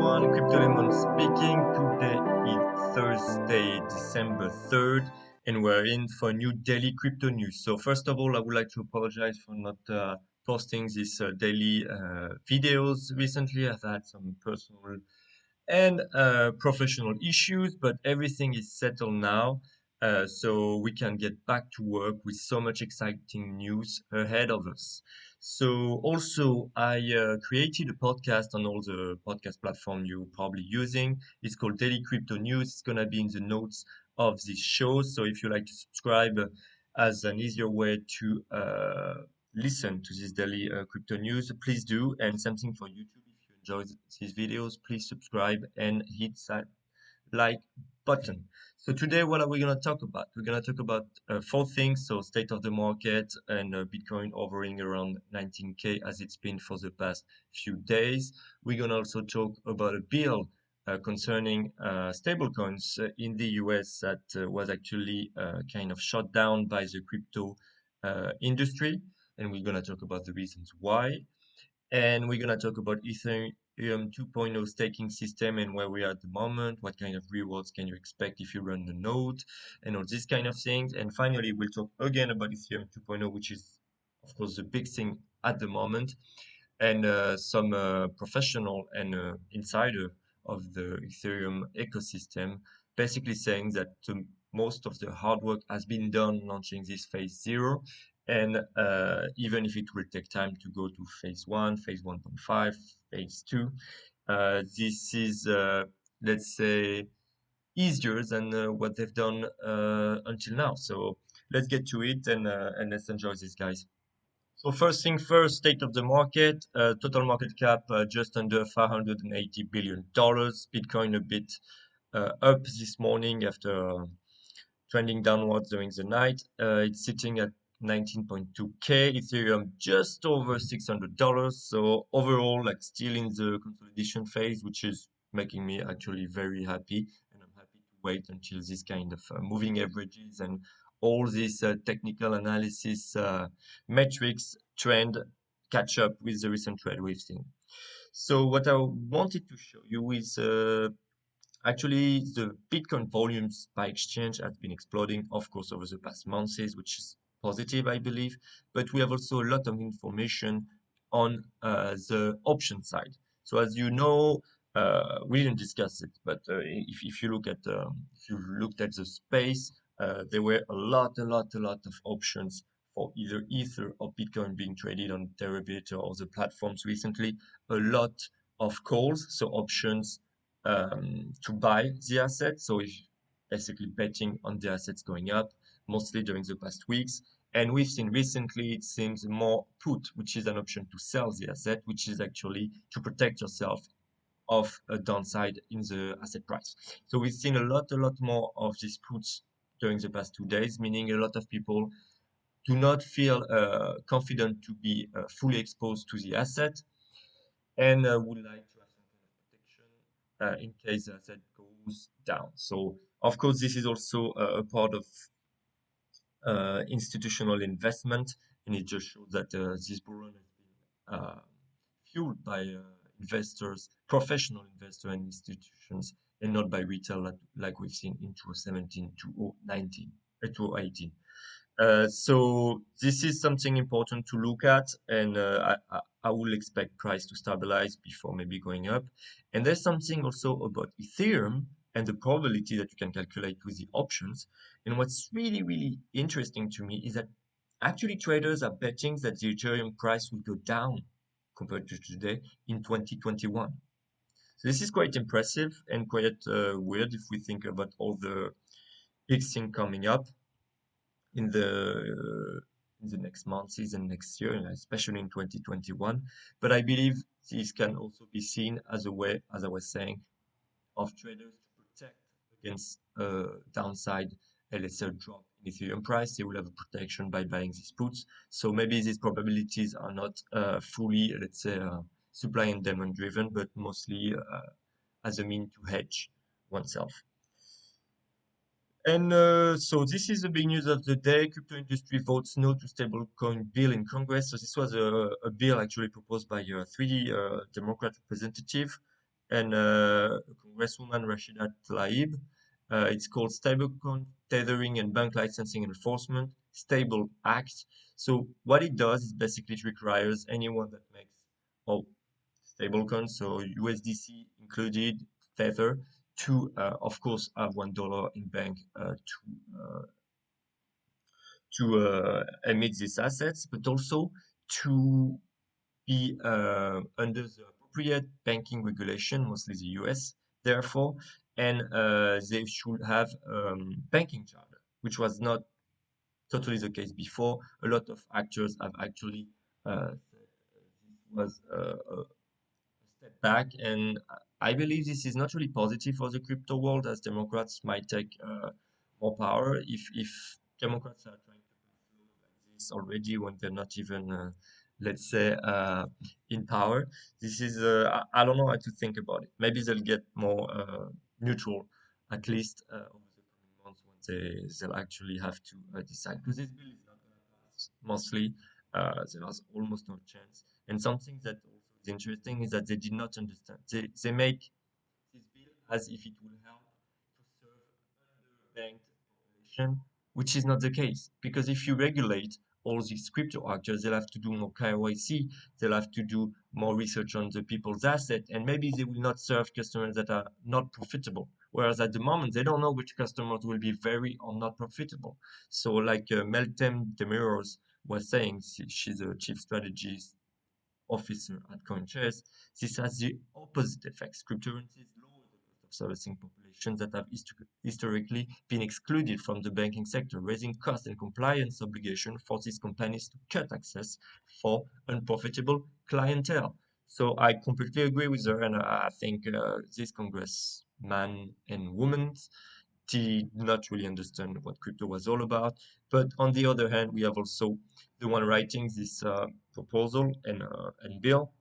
everyone, Crypto Lemon speaking. Today is Thursday, December 3rd, and we're in for a new daily crypto news. So first of all, I would like to apologize for not posting these daily videos recently. I've had some personal and professional issues, but everything is settled now. So we can get back to work with so much exciting news ahead of us. So also I created a podcast on all the podcast platform you're probably using. It's called Daily Crypto News. It's gonna be in the notes of this show. So if you like to subscribe as an easier way to listen to this daily crypto news, please do. And something for YouTube. If you enjoy these videos, please subscribe and hit that like button. So today, what are we going to talk about? We're going to talk about four things. So state of the market and Bitcoin hovering around 19K as it's been for the past few days. We're going to also talk about a bill concerning stablecoins in the US that was actually kind of shut down by the crypto industry. And we're going to talk about the reasons why. And we're going to talk about Ethereum 2.0 staking system and where we are at the moment, what kind of rewards can you expect if you run the node, and all these kind of things. And finally, we'll talk again about Ethereum 2.0, which is, of course, the big thing at the moment, and some professional and insider of the Ethereum ecosystem basically saying that most of the hard work has been done launching this phase zero. And even if it will take time to go to phase one, phase 1.5, phase two, this is, let's say, easier than what they've done until now. So let's get to it and let's enjoy this, guys. So first thing first, state of the market, total market cap just under $580 billion. Bitcoin a bit up this morning after trending downwards during the night. It's sitting at 19.2K. Ethereum just over $600. So overall, like still in the consolidation phase, which is making me actually very happy. And I'm happy to wait until this kind of moving averages and all these technical analysis metrics trend catch up with the recent trend we've seen. So what I wanted to show you is actually the Bitcoin volumes by exchange have been exploding, of course, over the past months, which is positive, I believe. But we have also a lot of information on the option side. So as you know, we didn't discuss it, but if you look at if you looked at the space, there were a lot of options for either Ether or Bitcoin being traded on Terabit or other platforms recently. A lot of calls, so options to buy the asset. So if basically betting on the assets going up, mostly during the past weeks. And we've seen recently, it seems more put, which is an option to sell the asset, which is actually to protect yourself of a downside in the asset price. So we've seen a lot more of these puts during the past 2 days, meaning a lot of people do not feel confident to be fully exposed to the asset and would like to have some kind of protection in case the asset goes down. So, of course, this is also a part of institutional investment, and it just shows that this bull run has been fueled by investors, professional investors and institutions, and not by retail like we've seen in 2017 to 2019, 2018. So this is something important to look at, and I will expect price to stabilize before maybe going up. And there's something also about Ethereum and the probability that you can calculate with the options. And what's really interesting to me is that actually traders are betting that the Ethereum price will go down compared to today in 2021. So this is quite impressive and quite weird if we think about all the big things coming up in the next months and next year, and especially in 2021. But I believe this can also be seen as a way, as I was saying, of traders to protect against downside, let's say, a drop in Ethereum price. They will have a protection by buying these puts. So maybe these probabilities are not fully, let's say, supply and demand driven, but mostly as a mean to hedge oneself. And so this is the big news of the day. Crypto industry votes no to stablecoin bill in Congress. So this was a bill actually proposed by three Democrat representatives. and Congresswoman Rashida Tlaib. It's called Stablecoin Tethering and Bank Licensing Enforcement, Stable Act. So what it does is basically it requires anyone that makes oh stablecoin, so USDC included, Tether, to of course have $1 in bank to emit these assets, but also to be under the appropriate banking regulation, mostly the US, therefore, and they should have banking charter, which was not totally the case before. A lot of actors have actually said this was a step back, and I believe this is not really positive for the crypto world, as Democrats might take more power if Democrats are trying to put laws like this already when they're not even, let's say, in power. This is I don't know how to think about it. Maybe they'll get more neutral, at least over the coming months when they'll actually have to decide. Because this bill is not going to pass mostly. There's almost no chance. And something that also is interesting is that they did not understand. They make this bill as if it will help to serve underbanked population, which is not the case. Because if you regulate all these crypto actors, they'll have to do more KYC, they'll have to do more research on the people's asset, and maybe they will not serve customers that are not profitable. Whereas at the moment, they don't know which customers will be very or not profitable. So, like Meltem Demiros was saying, she's a chief strategist officer at CoinShares, this has the opposite effects. Cryptocurrencies lower the cost of servicing populations that have historically been excluded from the banking sector, raising cost and compliance obligation forces companies to cut access for unprofitable clientele. So I completely agree with her, and I think this congressman and woman did not really understand what crypto was all about. But on the other hand, we have also the one writing this proposal and bill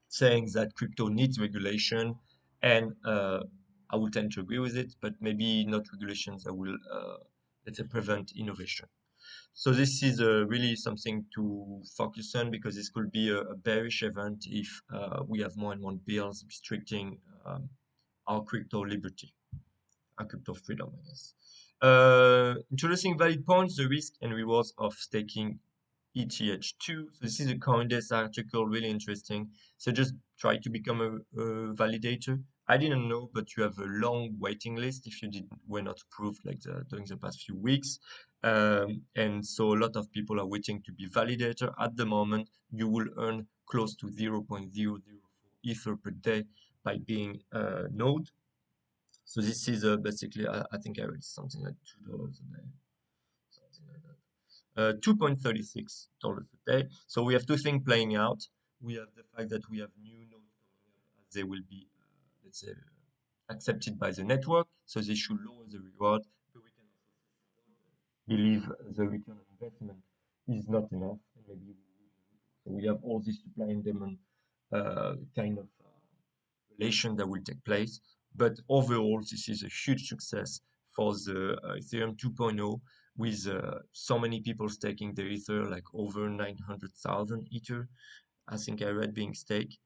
saying that crypto needs regulation, and I will tend to agree with it, but maybe not regulations that will, let's say, prevent innovation. So this is really something to focus on because this could be a bearish event if we have more and more bills restricting our crypto liberty, our crypto freedom, I guess. Introducing valid points, the risk and rewards of staking ETH2. So this is a CoinDesk article, really interesting. So just try to become a validator. I didn't know, but you have a long waiting list if you were not approved like during the past few weeks. And so a lot of people are waiting to be validator. At the moment, you will earn close to 0.004 Ether per day by being a node. So this is basically, I think I read something like $2 a day, something like that. $2.36 a day. So we have two things playing out. We have the fact that we have new nodes coming up as they will be, let's say, accepted by the network. So they should lower the reward. But we can also believe the return on investment is not enough. And maybe so we have all this supply and demand kind of relation that will take place. But overall, this is a huge success for the Ethereum 2.0 with so many people staking their Ether, like over 900,000 Ether, I think I read being staked.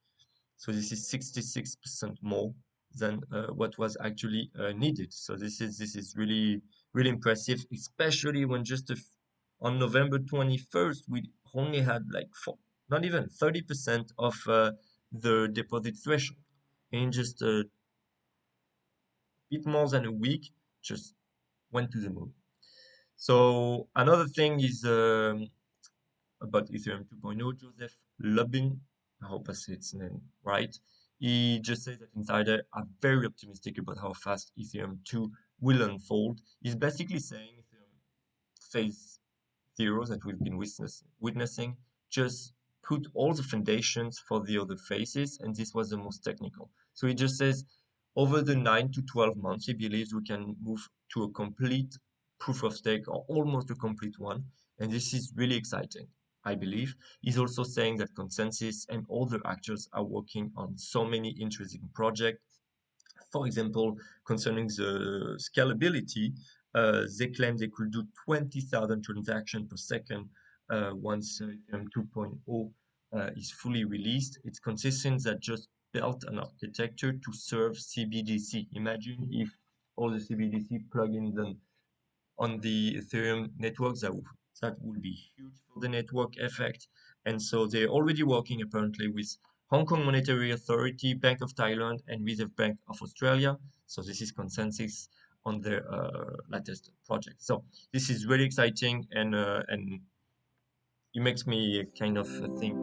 So this is 66% more than what was actually needed. So this is really really impressive, especially when on November 21st we only had like not even 30% of the deposit threshold in just a bit more than a week, just went to the moon. So another thing is about Ethereum 2.0, Joseph Lubin, I hope I say its name right. He just says that insiders are very optimistic about how fast Ethereum 2 will unfold. He's basically saying Ethereum phase zero that we've been witnessing just put all the foundations for the other phases, and this was the most technical. So he just says over the 9 to 12 months, he believes we can move to a complete proof of stake or almost a complete one, and this is really exciting. I believe he's also saying that consensus and other actors are working on so many interesting projects. For example, concerning the scalability, they claim they could do 20,000 transactions per second once Ethereum 2.0 is fully released. It's consistent that just built an architecture to serve CBDC. Imagine if all the CBDC plugins on the Ethereum network, that would be huge for the network effect. And so they're already working apparently with Hong Kong Monetary Authority, Bank of Thailand, and Reserve Bank of Australia. So this is consensus on their latest project. So this is really exciting, and it makes me kind of think,